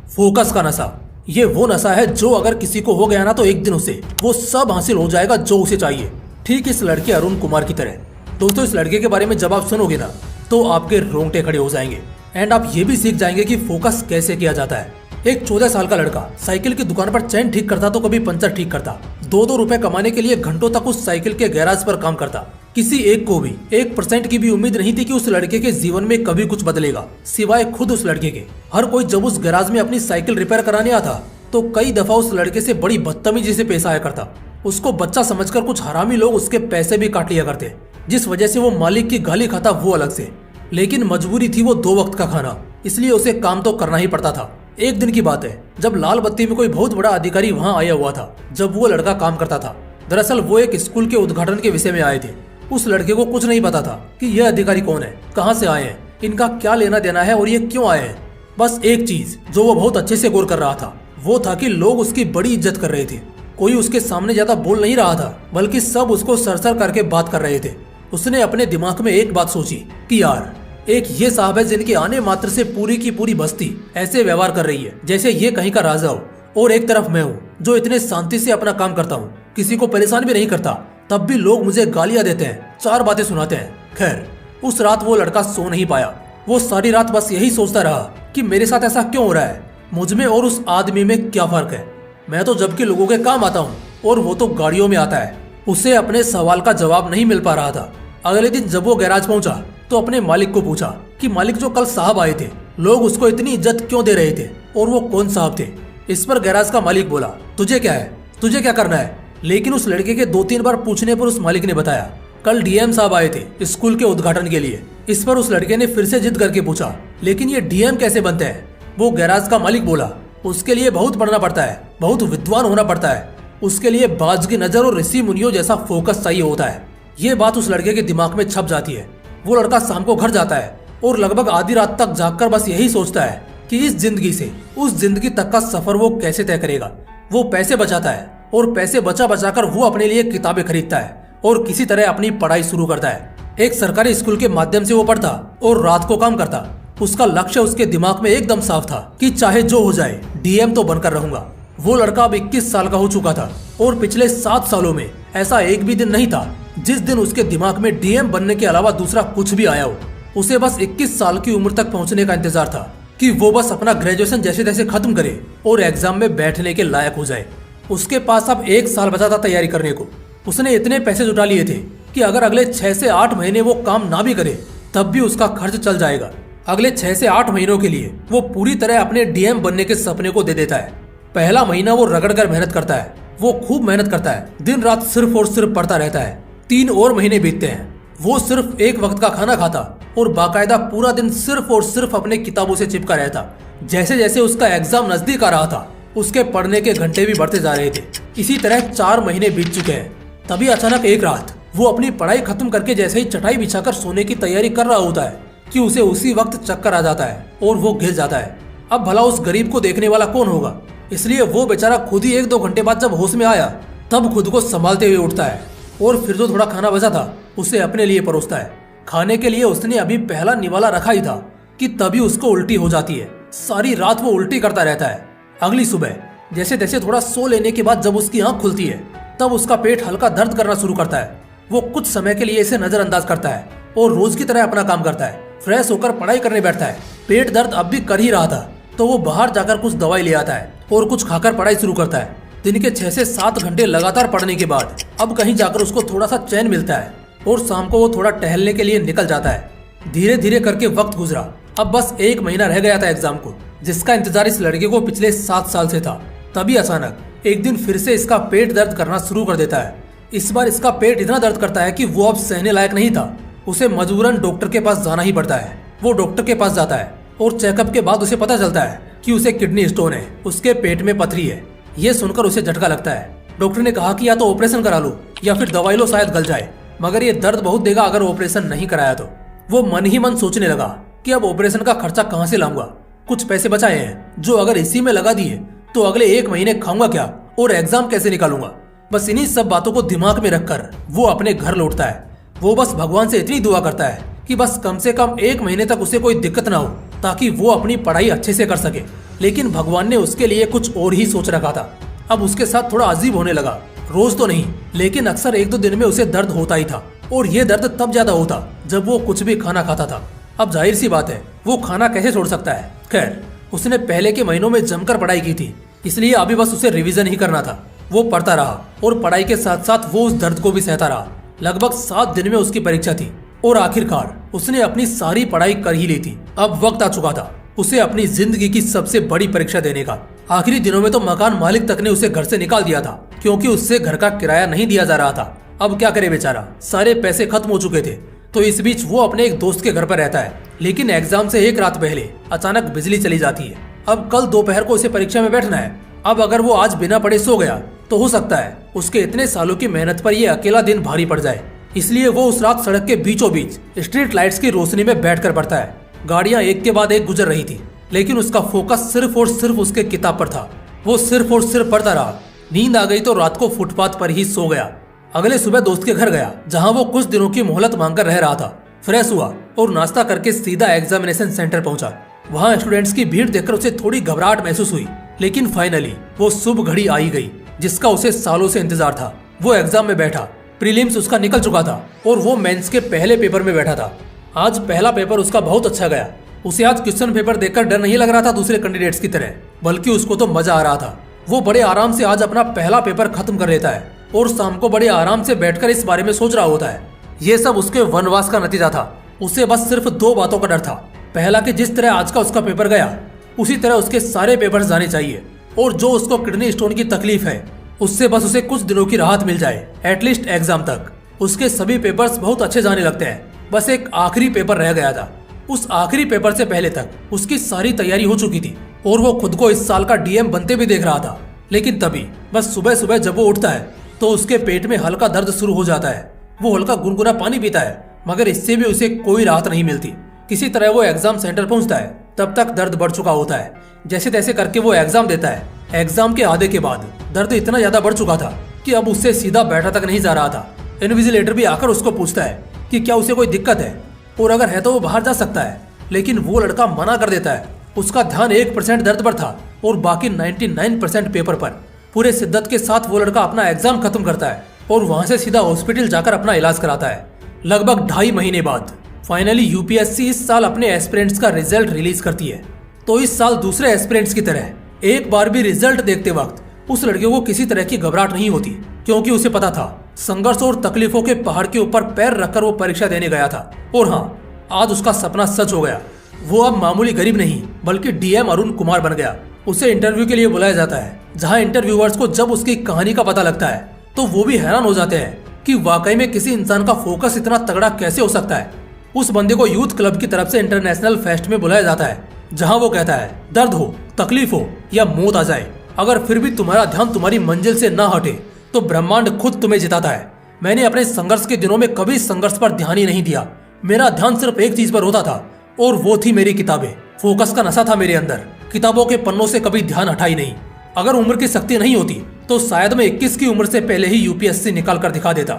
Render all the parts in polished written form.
Focus का नशा। ये वो नशा है जो अगर किसी को हो गया ना तो एक दिन उसे वो सब हासिल हो जाएगा जो उसे चाहिए। ठीक इस लड़के अरुण कुमार की तरह। दोस्तों, इस लड़के के बारे में जब आप सुनोगे ना तो आपके रोंगटे खड़े हो जाएंगे एंड आप ये भी सीख जाएंगे कि फोकस कैसे किया जाता है। एक 14 साल का लड़का साइकिल की दुकान पर चैन ठीक करता तो कभी पंचर ठीक करता। 2-2 रुपए कमाने के लिए घंटों तक उस साइकिल के गैराज पर काम करता। किसी एक को भी 1% की भी उम्मीद नहीं थी कि उस लड़के के जीवन में कभी कुछ बदलेगा, सिवाय खुद उस लड़के के। हर कोई जब उस गैराज में अपनी साइकिल रिपेयर कराने आता तो कई दफा उस लड़के से बड़ी बदतमीजी से पेश आया करता। उसको बच्चा समझकर कुछ हरामी लोग उसके पैसे भी काट लिया करते, जिस वजह से वो मालिक की गाली खाता वो अलग से। लेकिन मजबूरी थी वो 2 वक्त का खाना, इसलिए उसे काम तो करना ही पड़ता था। एक दिन की बात है जब लाल बत्ती में कोई बहुत बड़ा अधिकारी वहाँ आया हुआ था जब वो लड़का काम करता था। दरअसल वो एक स्कूल के उद्घाटन के विषय में आए थे। उस लड़के को कुछ नहीं पता था कि यह अधिकारी कौन है, कहाँ से आए हैं, इनका क्या लेना देना है और ये क्यों आए हैं। बस एक चीज जो वो बहुत अच्छे से गौर कर रहा था वो था कि लोग उसकी बड़ी इज्जत कर रहे थे। कोई उसके सामने ज्यादा बोल नहीं रहा था, बल्कि सब उसको सरसर करके बात कर रहे थे। उसने अपने दिमाग में एक बात सोची कि यार, एक ये साहब है जिनके आने मात्र से पूरी की पूरी बस्ती ऐसे व्यवहार कर रही है जैसे ये कहीं का राजा हो, और एक तरफ मैं हूँ जो इतने शांति से अपना काम करता हूँ, किसी को परेशान भी नहीं करता, तब भी लोग मुझे गालियां देते हैं, 4 बातें सुनाते हैं। खैर, उस रात वो लड़का सो नहीं पाया। वो सारी रात बस यही सोचता रहा कि मेरे साथ ऐसा क्यों हो रहा है, मुझ में और उस आदमी में क्या फर्क है। मैं तो जबकि लोगों के काम आता हूँ और वो तो गाड़ियों में आता है। उसे अपने सवाल का जवाब नहीं मिल पा रहा था। अगले दिन जब वो गैराज पहुंचा तो अपने मालिक को पूछा कि मालिक, जो कल साहब आए थे, लोग उसको इतनी इज्जत क्यों दे रहे थे और वो कौन साहब थे। इस पर गैराज का मालिक बोला, तुझे क्या है, तुझे क्या करना है। लेकिन उस लड़के के 2-3 बार पूछने पर उस मालिक ने बताया, कल डीएम साहब आए थे स्कूल के उद्घाटन के लिए। इस पर उस लड़के ने फिर से जिद करके पूछा, लेकिन ये डीएम कैसे बनते हैं। वो गैराज का मालिक बोला, उसके लिए बहुत पढ़ना पड़ता है, बहुत विद्वान होना पड़ता है, उसके लिए बाज की नजर और ऋषि मुनियों जैसा फोकस चाहिए होता है। ये बात उस लड़के के दिमाग में छप जाती है। वो लड़का शाम को घर जाता है और लगभग आधी रात तक जागकर बस यही सोचता है कि इस जिंदगी से उस जिंदगी तक का सफर वो कैसे तय करेगा। वो पैसे बचाता है और पैसे बचा बचाकर वो अपने लिए किताबें खरीदता है और किसी तरह अपनी पढ़ाई शुरू करता है। एक सरकारी स्कूल के माध्यम से वो पढ़ता और रात को काम करता। उसका लक्ष्य उसके दिमाग में एकदम साफ था कि चाहे जो हो जाए डीएम तो बनकर रहूंगा। वो लड़का अब 21 साल का हो चुका था और पिछले 7 सालों में ऐसा एक भी दिन नहीं था जिस दिन उसके दिमाग में डीएम बनने के अलावा दूसरा कुछ भी आया हो। उसे बस 21 साल की उम्र तक पहुंचने का इंतजार था कि वो बस अपना ग्रेजुएशन जैसे तैसे खत्म करे और एग्जाम में बैठने के लायक हो जाए। उसके पास अब 1 साल बचा था तैयारी करने को। उसने इतने पैसे जुटा लिए थे कि अगर अगले 6 से 8 महीने वो काम ना भी करे तब भी उसका खर्च चल जाएगा। अगले 6 से 8 महीनों के लिए वो पूरी तरह अपने डीएम बनने के सपने को दे देता है। पहला महीना वो रगड़कर मेहनत करता है, वो खूब मेहनत करता है, दिन रात सिर्फ और सिर्फ पढ़ता रहता है। 3 और महीने बीतते हैं। वो सिर्फ 1 वक्त का खाना खाता और बाकायदा पूरा दिन सिर्फ और सिर्फ अपने किताबों से चिपका रहता। जैसे जैसे उसका एग्जाम नजदीक आ रहा था उसके पढ़ने के घंटे भी बढ़ते जा रहे थे। इसी तरह 4 महीने बीत चुके हैं। तभी अचानक एक रात वो अपनी पढ़ाई खत्म करके जैसे ही चटाई बिछाकर सोने की तैयारी कर रहा होता है कि उसे उसी वक्त चक्कर आ जाता है और वो गिर जाता है। अब भला उस गरीब को देखने वाला कौन होगा, इसलिए वो बेचारा खुद ही 1-2 घंटे बाद जब होश में आया तब खुद को संभालते हुए उठता है और फिर जो थोड़ा खाना बचा था उसे अपने लिए परोसता है। खाने के लिए उसने अभी पहला निवाला रखा ही था कि तभी उसको उल्टी हो जाती है। सारी रात वो उल्टी करता रहता है। अगली सुबह जैसे तैसे थोड़ा सो लेने के बाद जब उसकी आंख खुलती है तब उसका पेट हल्का दर्द करना शुरू करता है। वो कुछ समय के लिए इसे नजरअंदाज करता है और रोज की तरह अपना काम करता है। फ्रेश होकर पढ़ाई करने बैठता है। पेट दर्द अब भी कर ही रहा था तो वो बाहर जाकर कुछ दवाई ले आता है और कुछ खाकर पढ़ाई शुरू करता है। दिन के 6 से 7 घंटे लगातार पढ़ने के बाद अब कहीं जाकर उसको थोड़ा सा चैन मिलता है और शाम को वो थोड़ा टहलने के लिए निकल जाता है। धीरे धीरे करके वक्त गुजरा। अब बस 1 महीना रह गया था एग्जाम को, जिसका इंतजार इस लड़के को पिछले 7 साल से था। तभी अचानक एक दिन फिर से इसका पेट दर्द करना शुरू कर देता है। इस बार इसका पेट इतना दर्द करता है कि वो अब सहने लायक नहीं था। उसे मजबूरन डॉक्टर के पास जाना ही पड़ता है। वो डॉक्टर के पास जाता है और चेकअप के बाद उसे पता चलता है कि उसे किडनी स्टोन है, उसके पेट में पथरी है। ये सुनकर उसे झटका लगता है। डॉक्टर ने कहा कि या तो ऑपरेशन करा लो या फिर दवाई लो, शायद गल जाए, मगर ये दर्द बहुत देगा अगर ऑपरेशन नहीं कराया तो। वो मन ही मन सोचने लगा कि अब ऑपरेशन का खर्चा कहाँ से लाऊंगा। कुछ पैसे बचाए हैं जो अगर इसी में लगा दिए तो अगले 1 महीने खाऊंगा क्या और एग्जाम कैसे निकालूंगा। बस इन्हीं सब बातों को दिमाग में रखकर वो अपने घर लौटता है। वो बस भगवान से इतनी दुआ करता है कि बस कम से कम 1 महीने तक उसे कोई दिक्कत ना हो ताकि वो अपनी पढ़ाई अच्छे से कर सके। लेकिन भगवान ने उसके लिए कुछ और ही सोच रखा था। अब उसके साथ थोड़ा अजीब होने लगा। रोज तो नहीं, लेकिन अक्सर 1-2 दिन में उसे दर्द होता ही था, और ये दर्द तब ज्यादा होता जब वो कुछ भी खाना खाता था। अब जाहिर सी बात है, वो खाना कैसे छोड़ सकता है। खैर, उसने पहले के महीनों में जमकर पढ़ाई की थी, इसलिए अभी बस उसे रिवीजन ही करना था। वो पढ़ता रहा और पढ़ाई के साथ साथ वो उस दर्द को भी सहता रहा। लगभग 7 दिन में उसकी परीक्षा थी और आखिरकार उसने अपनी सारी पढ़ाई कर ही ली थी। अब वक्त आ चुका था उसे अपनी जिंदगी की सबसे बड़ी परीक्षा देने का। आखिरी दिनों में तो मकान मालिक तक ने उसे घर से निकाल दिया था, क्योंकि उससे घर का किराया नहीं दिया जा रहा था। अब क्या करे बेचारा, सारे पैसे खत्म हो चुके थे। तो इस बीच वो अपने एक दोस्त के घर पर रहता है, लेकिन एग्जाम से एक रात पहले अचानक बिजली चली जाती है। अब कल दोपहर को उसे परीक्षा में बैठना है। अब अगर वो आज बिना पढ़े सो गया तो हो सकता है उसके इतने सालों की मेहनत पर ये अकेला दिन भारी पड़ जाए। इसलिए वो उस रात सड़क के बीचों बीच स्ट्रीट लाइट्स की रोशनी में बैठकर पढ़ता है। गाड़ियां एक के बाद एक गुजर रही थी, लेकिन उसका फोकस सिर्फ और सिर्फ उसके किताब पर था। वो सिर्फ और सिर्फ पढ़ता रहा। नींद आ गई तो रात को फुटपाथ पर ही सो गया। अगले सुबह दोस्त के घर गया, जहां वो कुछ दिनों की मोहलत मांगकर रह रहा था। फ्रेश हुआ और नाश्ता करके सीधा एग्जामिनेशन सेंटर पहुंचा। वहां स्टूडेंट्स की भीड़ देखकर उसे थोड़ी घबराहट महसूस हुई, लेकिन फाइनली वो शुभ घड़ी आई गई जिसका उसे सालों से इंतजार था। वो एग्जाम में बैठा। प्रीलिम्स उसका निकल चुका था और वो मेंस के पहले पेपर में बैठा था। आज पहला पेपर उसका बहुत अच्छा गया। उसे आज क्वेश्चन पेपर देखकर डर नहीं लग रहा था दूसरे कैंडिडेट्स की तरह, बल्कि उसको तो मजा आ रहा था। वो बड़े आराम से आज अपना पहला पेपर खत्म कर लेता है और शाम को बड़े आराम से बैठकर इस बारे में सोच रहा होता है। ये सब उसके वनवास का नतीजा था। उसे बस सिर्फ 2 बातों का डर था। पहला कि जिस तरह आज का उसका पेपर गया, उसी तरह उसके सारे पेपर्स जाने चाहिए, और जो उसको किडनी स्टोन की तकलीफ है उससे बस उसे कुछ दिनों की राहत मिल जाए, एटलीस्ट एग्जाम तक। उसके सभी पेपर्स बहुत अच्छे जाने लगते हैं। बस एक आखिरी पेपर रह गया था। उस आखिरी पेपर से पहले तक उसकी सारी तैयारी हो चुकी थी और वो खुद को इस साल का डीएम बनते भी देख रहा था। लेकिन तभी बस सुबह सुबह जब वो उठता है तो उसके पेट में हल्का दर्द शुरू हो जाता है। वो हल्का गुनगुना पानी पीता है, मगर इससे भी उसे कोई राहत नहीं मिलती। किसी तरह वो एग्जाम सेंटर पहुंचता है। तब तक दर्द बढ़ चुका होता है। जैसे तैसे करके वो एग्जाम देता है। एग्जाम के आधे के बाद दर्द इतना ज्यादा बढ़ चुका था कि अब उससे सीधा बैठा तक नहीं जा रहा था। इन्विजिलेटर भी आकर उसको पूछता है कि क्या उसे कोई दिक्कत है, और अगर है तो वो बाहर जा सकता है। लेकिन वो लड़का मना कर देता है। उसका ध्यान 1% दर्द पर था और बाकी 99% पेपर पर। पूरे शिद्दत के साथ वो लड़का अपना एग्जाम खत्म करता है और वहां से सीधा हॉस्पिटल जाकर अपना इलाज कराता है। लगभग 2.5 महीने बाद फाइनली यूपीएससी इस साल अपने एस्पिरेंट्स का रिजल्ट रिलीज करती है। तो इस साल दूसरे एस्पिरेंट्स की तरह एक बार भी रिजल्ट देखते वक्त उस लड़के को किसी तरह की घबराहट नहीं होती, क्योंकि उसे पता था संघर्ष और तकलीफों के पहाड़ के ऊपर पैर रखकर वो परीक्षा देने गया था। और हाँ, आज उसका सपना सच हो गया। वो अब मामूली गरीब नहीं बल्कि डीएम अरुण कुमार बन गया। उसे इंटरव्यू के लिए बुलाया जाता है, जहां इंटरव्यूअर्स को जब उसकी कहानी का पता लगता है तो वो भी हैरान हो जाते हैं कि वाकई में किसी इंसान का फोकस इतना तगड़ा कैसे हो सकता है। उस बंदे को यूथ क्लब की तरफ से इंटरनेशनल फेस्ट में बुलाया जाता है, जहां वो कहता है दर्द हो, तकलीफ हो या मौत आ जाए, अगर फिर भी तुम्हारा ध्यान तुम्हारी मंजिल से ना हटे तो ब्रह्मांड खुद तुम्हें जिताता है। मैंने अपने संघर्ष के दिनों में कभी संघर्ष पर ध्यान ही नहीं दिया। मेरा ध्यान सिर्फ एक चीज पर होता था और वो थी मेरी किताबें। फोकस का नशा था मेरे अंदर। किताबों के पन्नों से कभी ध्यान हटा ही नहीं। अगर उम्र की शक्ति नहीं होती तो शायद मैं 21 की उम्र से पहले ही यूपीएससी निकाल कर दिखा देता।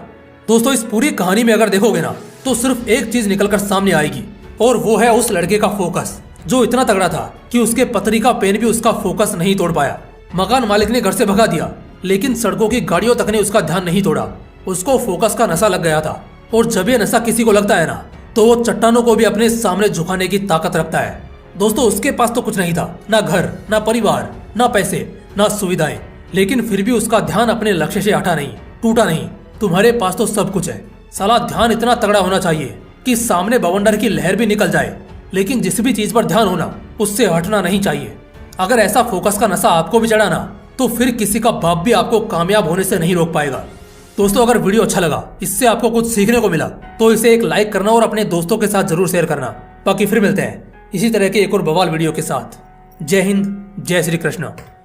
दोस्तों, इस पूरी कहानी में अगर देखोगे ना तो सिर्फ एक चीज निकल कर सामने आएगी, और वो है उस लड़के का फोकस, जो इतना तगड़ा था कि उसके पतरी का पेन भी उसका फोकस नहीं तोड़ पाया। मकान मालिक ने घर से भगा दिया, लेकिन सड़कों की गाड़ियों तक ने उसका ध्यान नहीं तोड़ा। उसको फोकस का नशा लग गया था, और जब ये नशा किसी को लगता है ना तो वो चट्टानों को भी अपने सामने झुकाने की ताकत रखता है। दोस्तों, उसके पास तो कुछ नहीं था, ना घर, ना परिवार, ना पैसे, ना सुविधाएं, लेकिन फिर भी उसका ध्यान अपने लक्ष्य से हटा नहीं, टूटा नहीं। तुम्हारे पास तो सब कुछ है, साला ध्यान इतना तगड़ा होना चाहिए कि सामने बवंडर की लहर भी निकल जाए, लेकिन जिस भी चीज पर ध्यान होना उससे हटना नहीं चाहिए। अगर ऐसा फोकस का नशा आपको भी चढ़ा ना तो फिर किसी का बाप भी आपको कामयाब होने से नहीं रोक पाएगा। दोस्तों, अगर वीडियो अच्छा लगा, इससे आपको कुछ सीखने को मिला, तो इसे एक लाइक करना और अपने दोस्तों के साथ जरूर शेयर करना। बाकी फिर मिलते हैं इसी तरह के एक और बवाल वीडियो के साथ। जय हिंद, जय श्री कृष्ण।